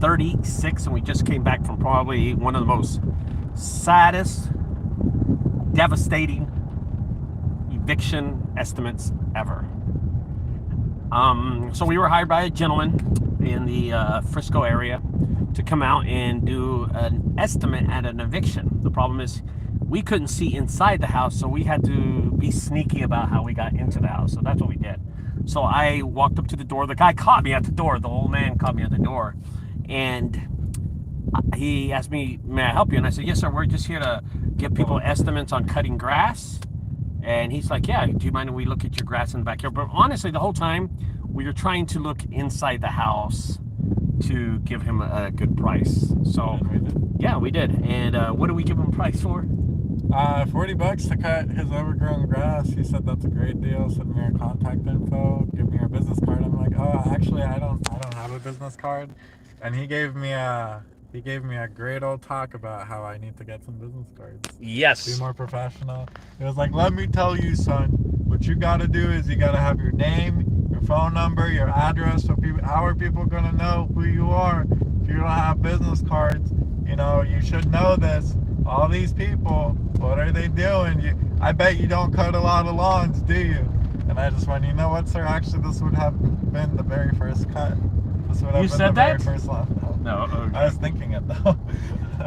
36, and we just came back from probably one of the most saddest, devastating eviction estimates ever. So we were hired by a gentleman in the Frisco area to come out and do an estimate at an eviction. The problem is we couldn't see inside the house, so we had to be sneaky about how we got into the house. So that's what we did. So I walked up to the door. The guy caught me at the door. The old man caught me at the door. And he asked me, may I help you? And I said, yes, sir. We're just here to give people estimates on cutting grass. And he's like, yeah, do you mind if we look at your grass in the backyard? But honestly, the whole time, we were trying to look inside the house to give him a good price. So, yeah, we did. And what did we give him a price for? $40 to cut his overgrown grass. He said that's a great deal. Send me your contact info. Give me your business card. I'm like, oh, actually, I don't have a business card. And he gave me a great old talk about how I need to get some business cards. Yes. Be more professional. He was like, let me tell you, son, what you got to do is you got to have your name, your phone number, your address. So people, how are people going to know who you are if you don't have business cards? You know, you should know this. All these people, what are they doing? I bet you don't cut a lot of lawns, do you? And I just went, you know what, sir? Actually, this would have been the very first cut. This would have You been said the that? very first lawn. No. Okay. I was thinking it, though.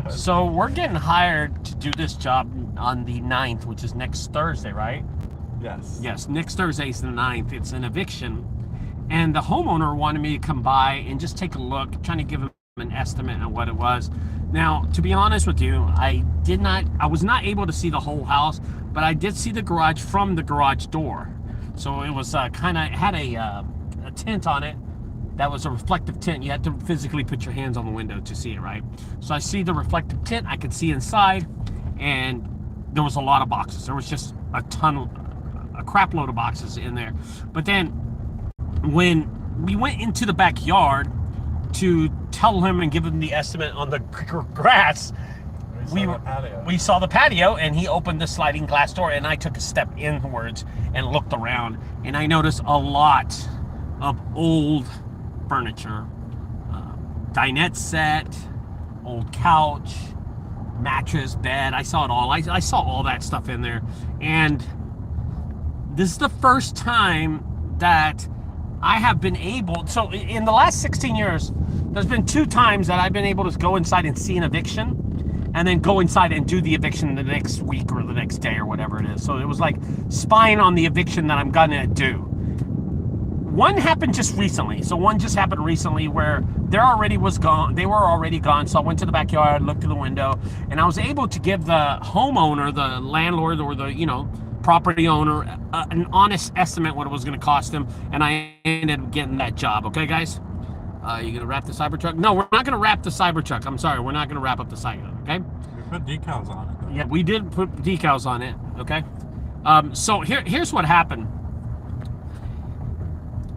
So we're getting hired to do this job on the 9th, which is next Thursday, right? Yes. Yes, next Thursday is the 9th. It's an eviction. And the homeowner wanted me to come by and just take a look, trying to give him an estimate on what it was. Now, to be honest with you, I was not able to see the whole house, but I did see the garage from the garage door. So it was had a tint on it. That was a reflective tint. You had to physically put your hands on the window to see it, right? So I see the reflective tint. I could see inside, and there was a lot of boxes. There was just a crap load of boxes in there. But then when we went into the backyard to tell him and give him the estimate on the grass, we saw the patio, and he opened the sliding glass door, and I took a step inwards and looked around, and I noticed a lot of old furniture, dinette set, old couch, mattress, bed. I saw it all. I saw all that stuff in there. And this is the first time that I have been able, so in the last 16 years, there's been 2 times that I've been able to go inside and see an eviction and then go inside and do the eviction the next week or the next day or whatever it is. So it was like spying on the eviction that I'm gonna do. One happened just recently. So one just happened recently where they were already gone. So I went to the backyard, looked through the window, and I was able to give the homeowner, the landlord, or the, property owner, an honest estimate what it was going to cost him, and I ended up getting that job. Okay, guys? You gonna wrap the Cybertruck? No, we're not gonna wrap the Cybertruck. I'm sorry, we're not gonna wrap up the Cybertruck. Okay? We put decals on it, though. Yeah, we did put decals on it. Okay. So here's what happened.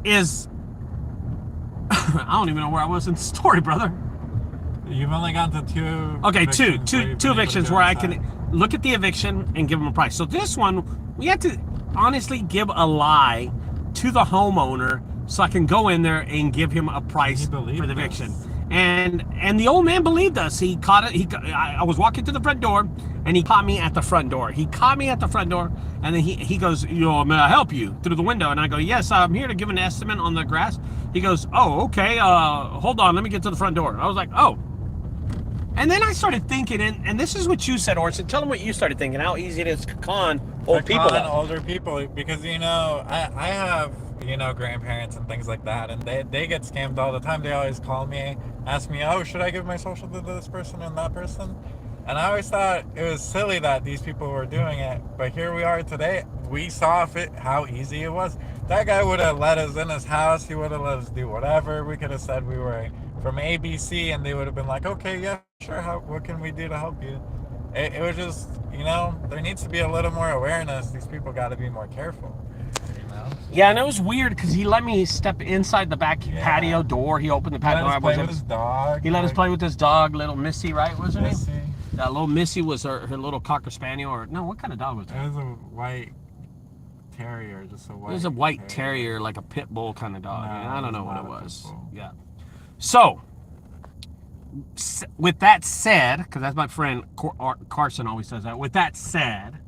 Is I don't even know where I was in the story, brother. You've only gone to 2. Okay, evictions two evictions where I can look at the eviction and give them a price. So this one, we had to honestly give a lie to the homeowner so I can go in there and give him a price for the eviction. And the old man believed us. He caught it. I was walking to the front door, and he caught me at the front door. And then he goes, may I help you, through the window? And I go, yes, I'm here to give an estimate on the grass. He goes, oh, okay, hold on, let me get to the front door. I was like, oh. And then I started thinking, and this is what you said, Orson. Tell them what you started thinking, how easy it is to con older people. Because, I have, grandparents and things like that, and they get scammed all the time. They always call me, ask me, oh, should I give my social to this person and that person? And I always thought it was silly that these people were doing it. But here we are today. We saw how easy it was. That guy would have let us in his house. He would have let us do whatever. We could have said we were from ABC, and they would have been like, okay, yeah, sure, what can we do to help you? It was just, there needs to be a little more awareness. These people got to be more careful. Yeah, and it was weird because he let me step inside the back patio door. He opened the patio door. He let us play with his dog. He let us play with his dog, little Missy, right? Was her name? Missy. That little Missy was her little Cocker Spaniel, or no? What kind of dog was that? It was a white terrier, just a white. It was a white terrier, like a pit bull kind of dog. I don't know what it was. Yeah. So with that said, because that's my friend Carson always says that. With that said,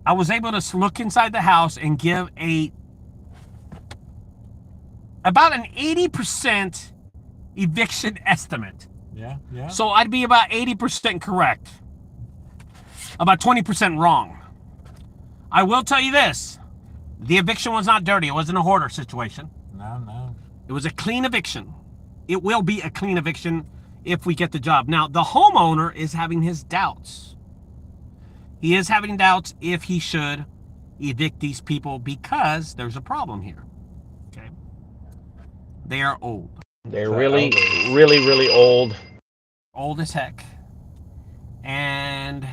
I was able to look inside the house and give about an 80% eviction estimate. Yeah. So I'd be about 80% correct, about 20% wrong. I will tell you this: the eviction was not dirty. It wasn't a hoarder situation. No. It was a clean eviction. It will be a clean eviction if we get the job. Now, the homeowner is having his doubts. He is having doubts if he should evict these people because there's a problem here. Okay. They are old. They're really, really, really old. Old as heck. And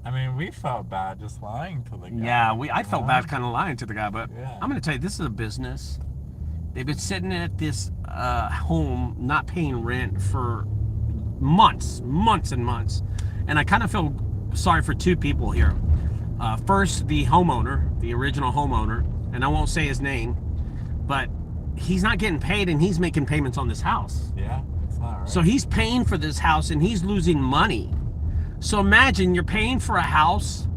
I mean, we felt bad just lying to the guy. yeah, I felt bad kind of lying to the guy, but yeah. I'm going to tell you, this is a business. They've been sitting at this home not paying rent for months and months. And I kind of feel sorry for two people here. First, the homeowner, the original homeowner, and I won't say his name, but he's not getting paid and he's making payments on this house. Yeah, it's not right. So he's paying for this house and he's losing money. So imagine you're paying for a house,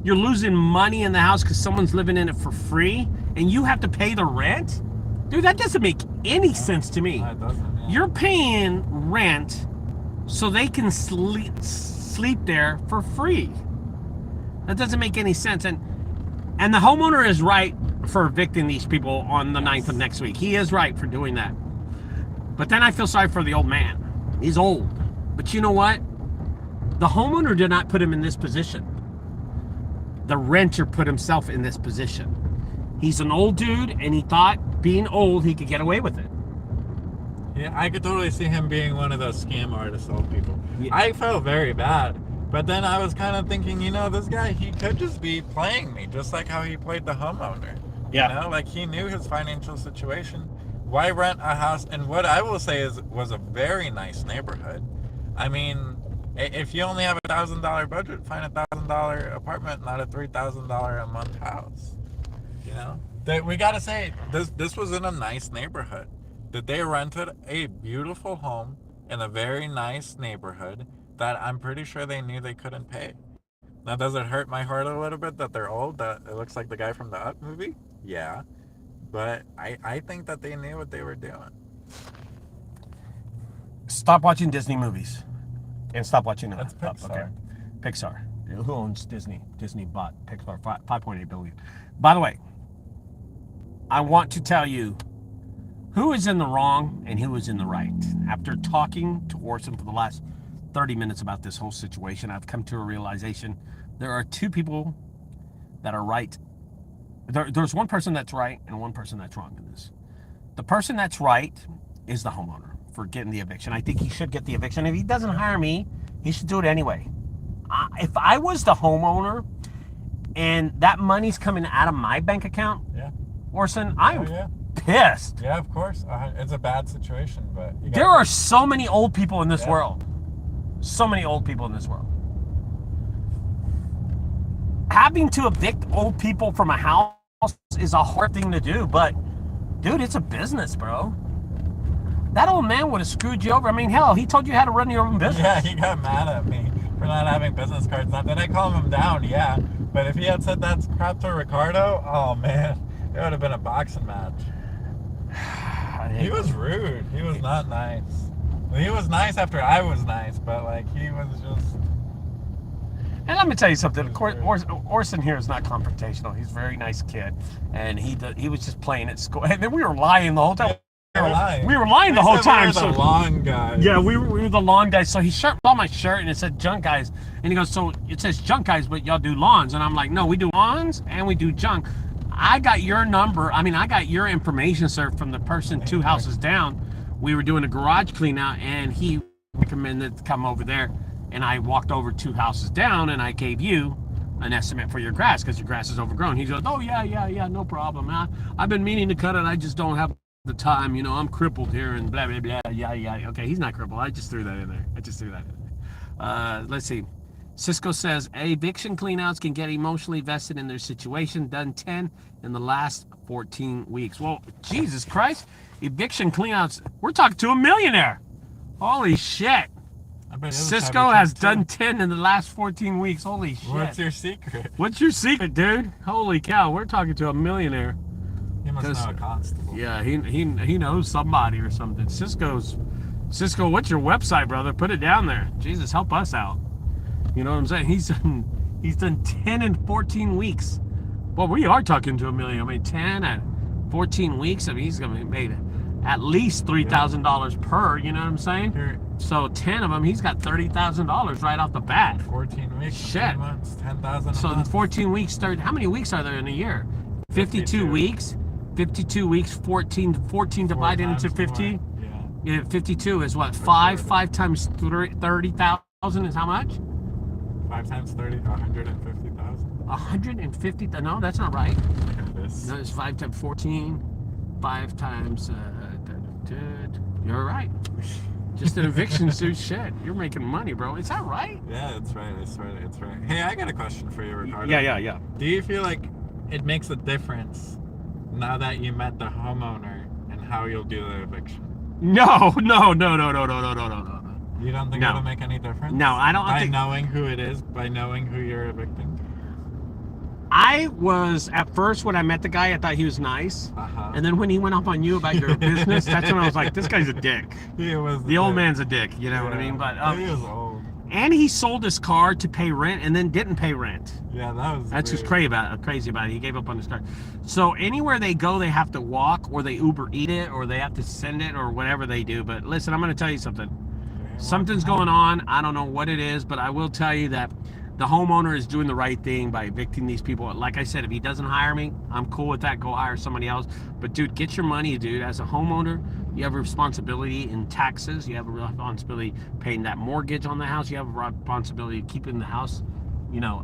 you're losing money in the house because someone's living in it for free, and you have to pay the rent? Dude, that doesn't make any sense to me. No, it doesn't, yeah. You're paying rent so they can sleep there for free. That doesn't make any sense. And the homeowner is right for evicting these people on the 9th of next week. He is right for doing that. But then I feel sorry for the old man. He's old. But you know what? The homeowner did not put him in this position. The renter put himself in this position. He's an old dude, and he thought being old, he could get away with it. Yeah, I could totally see him being one of those scam artist old people. Yeah. I felt very bad. But then I was kind of thinking, this guy, he could just be playing me, just like how he played the homeowner. Yeah. Like he knew his financial situation. Why rent a house? And what I will say was a very nice neighborhood. I mean, if you only have $1,000 budget, find $1,000 apartment, not a $3,000 a month house. We gotta say this was in a nice neighborhood. That they rented a beautiful home in a very nice neighborhood that I'm pretty sure they knew they couldn't pay. Now, does it hurt my heart a little bit that they're old? That it looks like the guy from the Up movie? Yeah, but I think that they knew what they were doing. Stop watching Disney movies. And stop watching That's Pixar. Okay. Pixar. Who owns Disney? Disney bought Pixar, $5.8 billion. By the way, I want to tell you who is in the wrong and who is in the right. After talking to Orson for the last 30 minutes about this whole situation, I've come to a realization. There are two people that are right. There's one person that's right and one person that's wrong in this. The person that's right is the homeowner for getting the eviction. I think he should get the eviction. If he doesn't hire me, he should do it anyway. If I was the homeowner and that money's coming out of my bank account, Orson, I'm pissed. Yeah, of course. It's a bad situation, but there are so many old people in this world. So many old people in this world. Having to evict old people from a house is a hard thing to do, but dude, it's a business, bro. That old man would have screwed you over. I mean, hell, he told you how to run your own business. Yeah, he got mad at me for not having business cards. Now, did I calm him down? Yeah. But if he had said that crap to Ricardo, oh man, it would have been a boxing match. He was rude. He was not nice. Well, he was nice after I was nice, but he was just... And let me tell you something. Orson here is not confrontational. He's a very nice kid, and he was just playing at school. And then we were lying the whole time. We were lying the whole time. We were the lawn guys. Yeah, we were the lawn guys. So he saw my shirt and it said junk guys, and he goes, "So it says junk guys, but y'all do lawns?" And I'm like, "No, we do lawns and we do junk." I got your number. I mean, I got your information, sir, from the person 2 houses down. We were doing a garage clean out, and he recommended to come over there. And I walked over 2 houses down, and I gave you an estimate for your grass because your grass is overgrown. He goes, "Oh yeah, no problem. I've been meaning to cut it. I just don't have the time. I'm crippled here and blah blah blah. Yeah. Okay, he's not crippled. I just threw that in there. Let's see. Cisco says eviction cleanouts can get emotionally vested in their situation. Done 10 in the last 14 weeks. Well, Jesus Christ, Eviction cleanouts. We're talking to a millionaire. Holy shit. I bet Cisco has done 10 in the last 14 weeks. Holy shit. What's your secret? What's your secret, dude? Holy cow, we're talking to a millionaire. He must know a constable. Yeah, he knows somebody or something. Cisco, what's your website, brother? Put it down there. Jesus, help us out. You know what I'm saying? He's done 10 in 14 weeks. Well, we are talking to a million. I mean, 10 and 14 weeks. I mean, he's gonna make at least $3,000 per. You know what I'm saying? Here, So 10 of them, he's got $30,000 right off the bat. 14 weeks, Shit. 3 months, 10,000. So in 14 weeks, how many weeks are there in a year? 52 weeks. 52 weeks, 14 divided into 50. More. Yeah, 52 is what? 5 times 30,000 is how much? 5 times 30, 150,000. 150? No, that's not right. This. No, it's 5 times 14. 5 times. You're right. Just an eviction suit. Shit, you're making money, bro. Is that right? Yeah, it's right. It's right. It's right. Hey, I got a question for you, Ricardo. Yeah. Do you feel like it makes a difference now that you met the homeowner and how you'll do the eviction? No. You don't think No. it'll make any difference? No, I don't By think. knowing who it is, by knowing who you're evicting? I was at first when I met the guy, I thought he was nice, Uh-huh. and then when he went off on you about your business, that's when I was like, this guy's a dick. He was The old man's a dick. You know what I mean? But he was old. and he sold his car to pay rent and then didn't pay rent. Yeah, that's That's what's weird. crazy about it. He gave up on his car. So anywhere they go, they have to walk, or they Uber eat it, or they have to send it, or whatever they do. But listen, I'm going to tell you something. Something's going on. I don't know what it is, but I will tell you that the homeowner is doing the right thing by evicting these people. Like I said, if he doesn't hire me, I'm cool with that. Go hire somebody else. But dude, get your money, dude. As a homeowner, you have a responsibility in taxes. You have a responsibility paying that mortgage on the house. You have a responsibility keeping the house,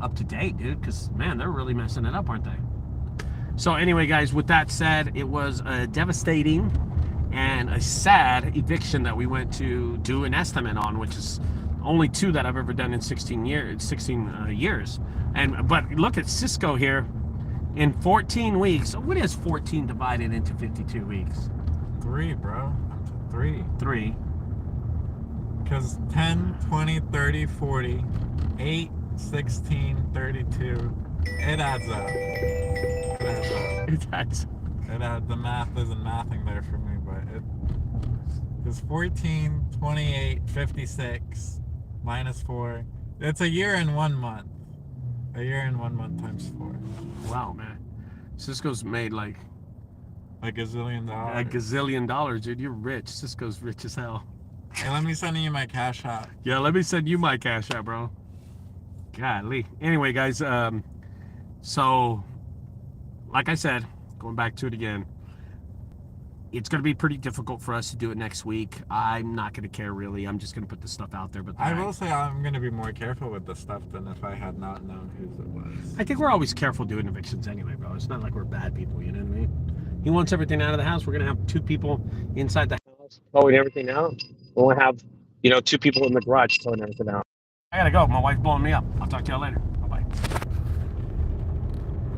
up to date, dude. Because man, they're really messing it up, aren't they? So anyway, guys, with that said, it was a devastating and a sad eviction that we went to do an estimate on, which is only 2 that I've ever done in 16 years. But look at Cisco here in 14 weeks. What is 14 divided into 52 weeks? 3, bro. 3. 3. Because 10, 20, 30, 40, 8, 16, 32. It adds up. The math isn't mathing there for me, but it's 14, 28, 56, minus 4. It's a year and 1 month. A year and 1 month times 4. Wow, man. Cisco's made like a gazillion dollars. a gazillion dollars, dude. You're rich. Cisco's rich as hell. Hey, let me send you my cash app. Yeah, let me send you my cash app, bro. Golly. Anyway, guys, so like I said, going back to it again, it's going to be pretty difficult for us to do it next week. I'm not going to care, really. I'm just going to put the stuff out there. But I will say I'm going to be more careful with the stuff than if I had not known whose it was. I think we're always careful doing evictions anyway, bro. It's not like we're bad people, you know what I mean? He wants everything out of the house. We're going to have 2 people inside the house towing everything out. We'll have, 2 people in the garage towing everything out. I got to go. My wife's blowing me up. I'll talk to y'all later. Bye-bye.